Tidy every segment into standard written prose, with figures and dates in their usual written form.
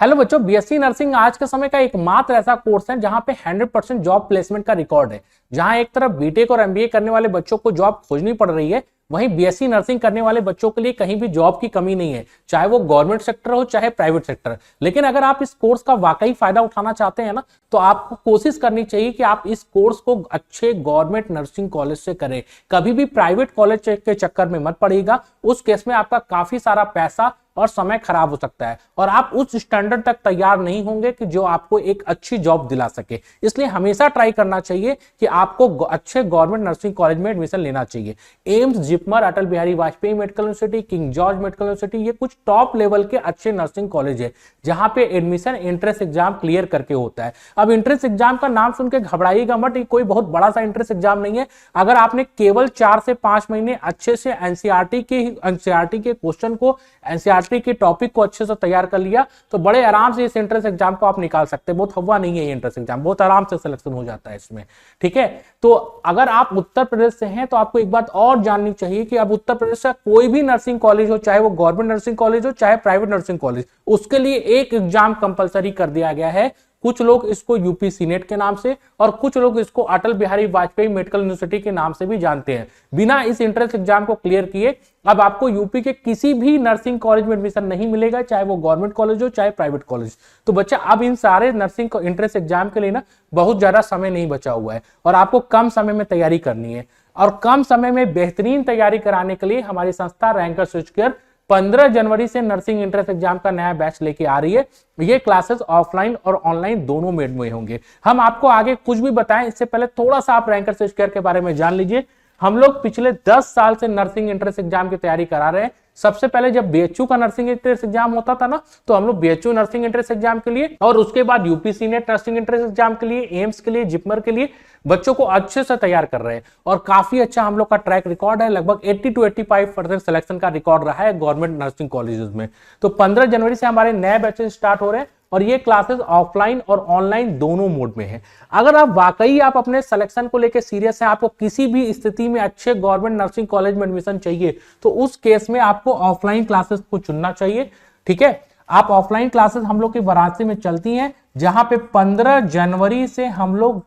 Hello बच्चों, BSc nursing आज के समय का एकमात्र ऐसा कोर्स है जहां पे 100% जॉब प्लेसमेंट का रिकॉर्ड है। जहां एक तरफ बीटेक और एमबीए करने वाले बच्चों को जॉब खोजनी पड़ रही है, वहीं बीएससी नर्सिंग करने वाले बच्चों के लिए कहीं भी जॉब की कमी नहीं है, चाहे वो गवर्नमेंट सेक्टर हो चाहे प्राइवेट सेक्टर। लेकिन अगर आप इस कोर्स का वाकई फायदा उठाना चाहते हैं ना, तो आपको कोशिश करनी चाहिए कि आप इस कोर्स को अच्छे गवर्नमेंट नर्सिंग कॉलेज से करें। कभी भी प्राइवेट कॉलेज के चक्कर में मत पड़िएगा, उस केस में आपका काफी सारा पैसा और समय खराब हो सकता है और आप उस स्टैंडर्ड तक तैयार नहीं होंगे कि जो आपको एक अच्छी जॉब दिला सके। इसलिए हमेशा ट्राई करना चाहिए कि आपको अच्छे गवर्नमेंट नर्सिंग कॉलेज में एडमिशन लेना चाहिए। AIIMS, JIPMER, Atal Bihari Vajpayee medical university, King George medical university, ये कुछ टॉप लेवल के अच्छे नर्सिंग कॉलेज है जहां पे एडमिशन एंट्रेंस एग्जाम क्लियर करके होता है। अब एंट्रेंस एग्जाम का नाम सुन के घबराइएगा मत, ये कोई बहुत बड़ा सा एंट्रेंस एग्जाम नहीं है। अगर आपने केवल 4 से 5 महीने अच्छे से एनसीईआरटी के क्वेश्चन को, एनसीईआरटी के टॉपिक को अच्छे से तैयार कर लिया, तो बड़े आराम से इस एंट्रेंस एग्जाम को आप निकाल सकते हैं। बहुत हवा नहीं है ये एंट्रेंस एग्जाम, बहुत आराम से सिलेक्शन हो जाता है इसमें। ठीक है, तो अगर आप उत्तर प्रदेश से हैं तो आपको एक बात और जाननी चाहिए कि अब उत्तर प्रदेश का कोई भी नर्सिंग कॉलेज हो, चाहे वो गवर्नमेंट नर्सिंग कॉलेज हो चाहे प्राइवेट नर्सिंग कॉलेज, उसके लिए एक एग्जाम कंपलसरी कर दिया गया है। कुछ लोग इसको यूपी सीनेट के नाम से और कुछ लोग इसको अटल बिहारी वाजपेयी मेडिकल यूनिवर्सिटी के नाम से भी जानते हैं। बिना इस एंट्रेंस एग्जाम को क्लियर किए अब आपको यूपी के किसी भी नर्सिंग कॉलेज में एडमिशन नहीं मिलेगा, चाहे वो गवर्नमेंट कॉलेज हो चाहे प्राइवेट कॉलेज। तो बच्चा, अब इन सारे नर्सिंग एंट्रेंस एग्जाम के लिए ना बहुत ज्यादा समय नहीं बचा हुआ है और आपको कम समय में तैयारी करनी है। और कम समय में बेहतरीन तैयारी कराने के लिए हमारी संस्था रैंकर स्विचकेयर 15 जनवरी से नर्सिंग एंट्रेंस एग्जाम का नया बैच लेके आ रही है। ये क्लासेस ऑफलाइन और ऑनलाइन दोनों मोड में होंगे। हम आपको आगे कुछ भी बताएं इससे पहले थोड़ा सा आप रैंकर स्विचकेयर के बारे में जान लीजिए। हम लोग पिछले 10 साल से नर्सिंग एंट्रेंस एग्जाम की तैयारी करा रहे हैं। सबसे पहले जब बीएचयू का नर्सिंग एंट्रेंस एग्जाम होता था ना, तो हम लोग बीएचयू नर्सिंग एंट्रेंस एग्जाम के लिए और उसके बाद UP senate nursing entrance exam के लिए, एम्स के लिए, जिपमर के लिए बच्चों को अच्छे से तैयार कर रहे हैं और काफी अच्छा हम लोग का ट्रैक रिकॉर्ड है। लगभग 80 to 85% सिलेक्शन का रिकॉर्ड रहा है गवर्नमेंट नर्सिंग कॉलेजेस में। तो 15 जनवरी से हमारे नए बैचेस स्टार्ट हो रहे हैं और ये क्लासेस ऑफलाइन और ऑनलाइन दोनों मोड में है। अगर आप वाकई आप अपने सिलेक्शन को लेकर सीरियस हैं, आपको किसी भी स्थिति में अच्छे गवर्नमेंट नर्सिंग कॉलेज में एडमिशन चाहिए, तो उस केस में आपको ऑफलाइन क्लासेस को चुनना चाहिए। ठीक है, आप ऑफलाइन क्लासेस हम लोग की वाराणसी में चलती हैं, जहां पे 15 जनवरी से हम लोग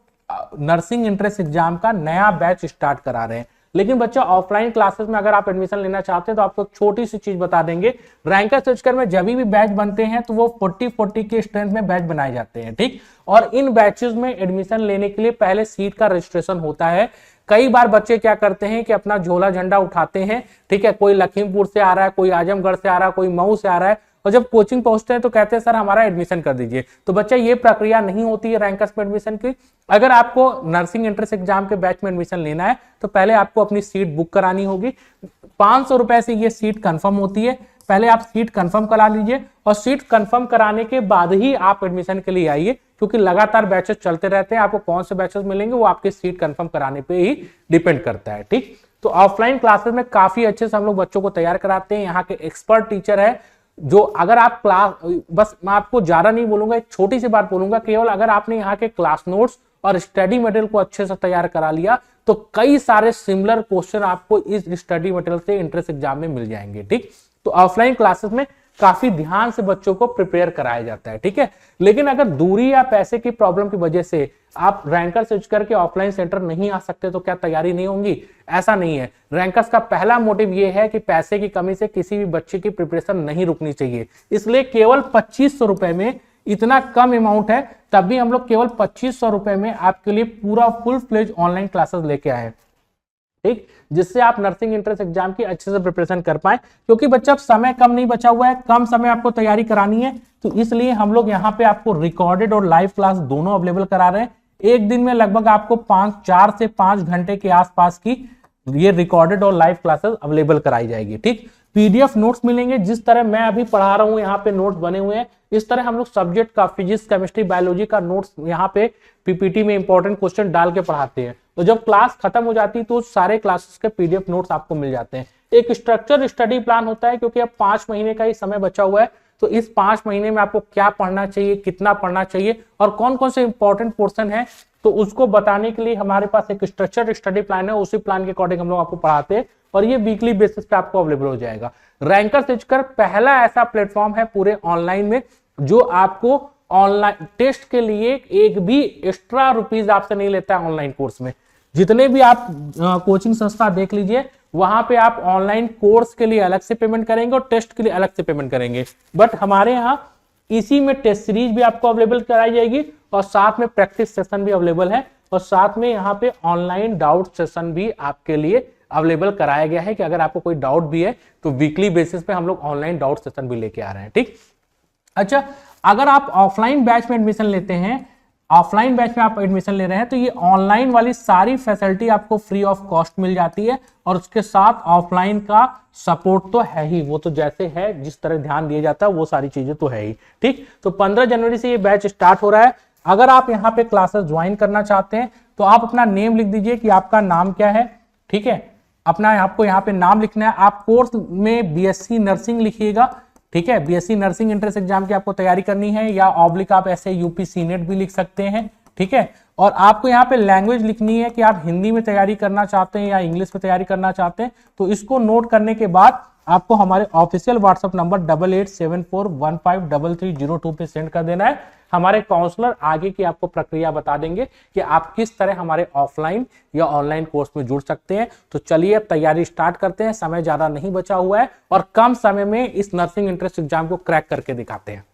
नर्सिंग एंट्रेंस एग्जाम का नया बैच स्टार्ट करा रहे हैं। लेकिन बच्चा, ऑफलाइन क्लासेस में अगर आप एडमिशन लेना चाहते हैं तो आपको एक छोटी सी चीज बता देंगे। रैंकर स्विचकेयर में जब भी बैच बनते हैं तो वो 40-40 के स्ट्रेंथ में बैच बनाए जाते हैं। ठीक, और इन बैचेस में एडमिशन लेने के लिए पहले सीट का रजिस्ट्रेशन होता है। कई बार बच्चे क्या करते हैं कि अपना झोला झंडा उठाते हैं। ठीक है, कोई लखीमपुर से आ रहा है, कोई आजमगढ़ से आ रहा है, कोई मऊ से आ रहा है, और जब कोचिंग पहुंचते हैं तो कहते हैं सर हमारा एडमिशन कर दीजिए। तो बच्चा, ये प्रक्रिया नहीं होती है रैंकर्स में एडमिशन की। अगर आपको नर्सिंग एंट्रेंस एग्जाम के बैच में एडमिशन लेना है तो पहले आपको अपनी सीट बुक करानी होगी। 500 रुपए से ये सीट कंफर्म होती है। पहले आप सीट कंफर्म करा लीजिए और सीट कंफर्म कराने के बाद ही आप एडमिशन के लिए आइए, क्योंकि लगातार बैचेस चलते रहते हैं। आपको कौन से बैचेस मिलेंगे वो आपकी सीट कंफर्म कराने पे ही डिपेंड करता है। ठीक, तो ऑफलाइन क्लासेस में काफी अच्छे से हम लोग बच्चों को तैयार कराते हैं। यहाँ के एक्सपर्ट टीचर है जो, अगर आप क्लास, बस मैं आपको ज्यादा नहीं बोलूंगा, एक छोटी सी बात बोलूंगा, केवल अगर आपने यहाँ के क्लास नोट्स और स्टडी मटेरियल को अच्छे से तैयार करा लिया तो कई सारे सिमिलर क्वेश्चन आपको इस स्टडी मटेरियल से एंट्रेंस एग्जाम में मिल जाएंगे। ठीक, तो ऑफलाइन क्लासेस में काफी ध्यान से बच्चों को प्रिपेयर कराया जाता है। ठीक है, लेकिन अगर दूरी या पैसे की प्रॉब्लम की वजह से आप रैंकर स्विचकेयर के ऑफलाइन सेंटर नहीं आ सकते तो क्या तैयारी नहीं होंगी? ऐसा नहीं है। रैंकर्स का पहला मोटिव यह है कि पैसे की कमी से किसी भी बच्चे की प्रिपरेशन नहीं रुकनी चाहिए, इसलिए केवल 2500 रुपए में, इतना कम अमाउंट है तब भी हम लोग केवल 2500 रुपए में आपके लिए पूरा फुल फ्लेज ऑनलाइन क्लासेस लेके आए। ठीक, जिससे आप नर्सिंग एंट्रेंस एग्जाम की अच्छे से प्रिपरेशन कर पाए, क्योंकि बच्चा समय कम नहीं बचा हुआ है, कम समय आपको तैयारी करानी है, तो इसलिए हम लोग यहाँ पे आपको रिकॉर्डेड और लाइव क्लास दोनों अवेलेबल करा रहे हैं। एक दिन में लगभग आपको 4 से 5 घंटे के आसपास की ये रिकॉर्डेड और लाइव क्लासेस अवेलेबल कराई जाएगी। ठीक, पीडीएफ नोट्स मिलेंगे, जिस तरह मैं अभी पढ़ा रहा हूं यहाँ पे नोट्स बने हुए हैं, इस तरह हम लोग सब्जेक्ट का फिजिक्स, केमिस्ट्री, बायोलॉजी का नोट्स यहाँ पे पीपीटी में इंपॉर्टेंट क्वेश्चन डाल के पढ़ाते हैं। तो जब क्लास खत्म हो जाती है तो सारे क्लासेस के पीडीएफ नोट्स आपको मिल जाते हैं। एक स्ट्रक्चर स्टडी प्लान होता है, क्योंकि अब 5 महीने का ही समय बचा हुआ है, तो इस 5 महीने में आपको क्या पढ़ना चाहिए, कितना पढ़ना चाहिए और कौन कौन से इंपॉर्टेंट पोर्शन है, तो उसको बताने के लिए हमारे पास एक स्ट्रक्चर स्टडी प्लान है। उसी प्लान के अकॉर्डिंग हम लोग आपको पढ़ाते हैं और ये वीकली बेसिस पे आपको अवेलेबल हो जाएगा। रैंकर स्विचकेयर पहला ऐसा प्लेटफॉर्म है पूरे ऑनलाइन में जो आपको ऑनलाइन टेस्ट के लिए एक भी एक्स्ट्रा रुपीज आपसे नहीं लेता है। ऑनलाइन कोर्स में जितने भी आप कोचिंग संस्था देख लीजिए, वहां पे आप ऑनलाइन कोर्स के लिए अलग से पेमेंट करेंगे और टेस्ट के लिए अलग से पेमेंट करेंगे। बट हमारे यहाँ इसी में टेस्ट सीरीज भी आपको अवेलेबल कराई जाएगी और साथ में प्रैक्टिस सेशन भी अवेलेबल है और साथ में यहाँ पे ऑनलाइन डाउट सेशन भी आपके लिए अवेलेबल कराया गया है कि अगर आपको कोई डाउट भी है तो वीकली बेसिस पे हम लोग ऑनलाइन डाउट सेशन भी लेके आ रहे हैं। ठीक, अच्छा, अगर आप ऑफलाइन बैच में एडमिशन लेते हैं, ऑफलाइन बैच में आप एडमिशन ले रहे हैं, तो ये ऑनलाइन वाली सारी फैसिलिटी आपको फ्री ऑफ कॉस्ट मिल जाती है और उसके साथ ऑफलाइन का सपोर्ट तो है ही, वो तो जैसे है जिस तरह ध्यान दिया जाता है वो सारी चीजें तो है ही। ठीक, तो 15 जनवरी से ये बैच स्टार्ट हो रहा है। अगर आप यहाँ पे क्लासेस ज्वाइन करना चाहते हैं तो आप अपना नेम लिख दीजिए कि आपका नाम क्या है। ठीक है, अपना आपको यहाँ पे नाम लिखना है। आप कोर्स में बीएससी नर्सिंग लिखिएगा। ठीक है, बीएससी नर्सिंग एंट्रेंस एग्जाम की आपको तैयारी करनी है या ऑब्लिक आप ऐसे यूपी सीनेट भी लिख सकते हैं। ठीक है, और आपको यहाँ पे लैंग्वेज लिखनी है कि आप हिंदी में तैयारी करना चाहते हैं या इंग्लिश में तैयारी करना चाहते हैं। तो इसको नोट करने के बाद आपको हमारे ऑफिशियल व्हाट्सएप नंबर 8874153302 पे सेंड कर देना है। हमारे काउंसलर आगे की आपको प्रक्रिया बता देंगे कि आप किस तरह हमारे ऑफलाइन या ऑनलाइन कोर्स में जुड़ सकते हैं। तो चलिए अब तैयारी स्टार्ट करते हैं, समय ज्यादा नहीं बचा हुआ है और कम समय में इस नर्सिंग एंट्रेंस एग्जाम को क्रैक करके दिखाते हैं।